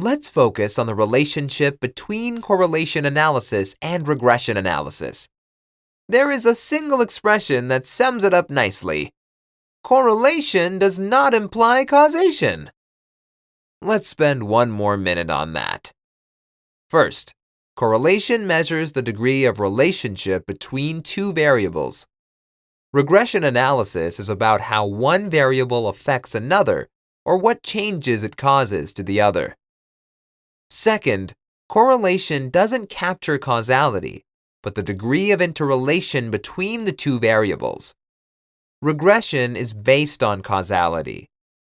Let's focus on the relationship between correlation analysis and regression analysis. There is a single expression that sums it up nicely. Correlation does not imply causation. Let's spend one more minute on that. First, correlation measures the degree of relationship between two variables. Regression analysis is about how one variable affects another or what changes it causes to the other. Second, correlation doesn't capture causality, but the degree of interrelation between the two variables. Regression is based on causality.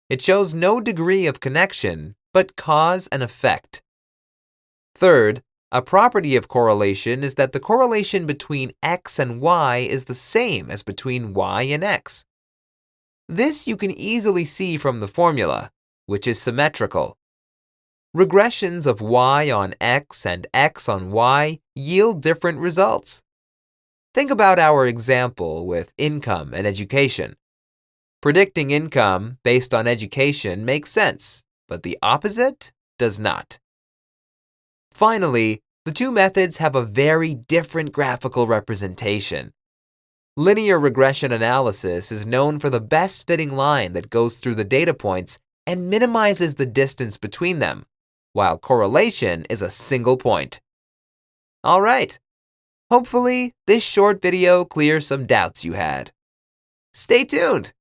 It shows no degree of connection, but cause and effect. Third, a property of correlation is that the correlation between x and y is the same as between y and x. This you can easily see from the formula, which is symmetrical. Regressions of y on x and x on y yield different results. Think about our example with income and education. Predicting income based on education makes sense, but the opposite does not. Finally, the two methods have a very different graphical representation. Linear regression analysis is known for the best fitting line that goes through the data points and minimizes the distance between them, while correlation is a single point. All right. Hopefully, this short video clears some doubts you had. Stay tuned.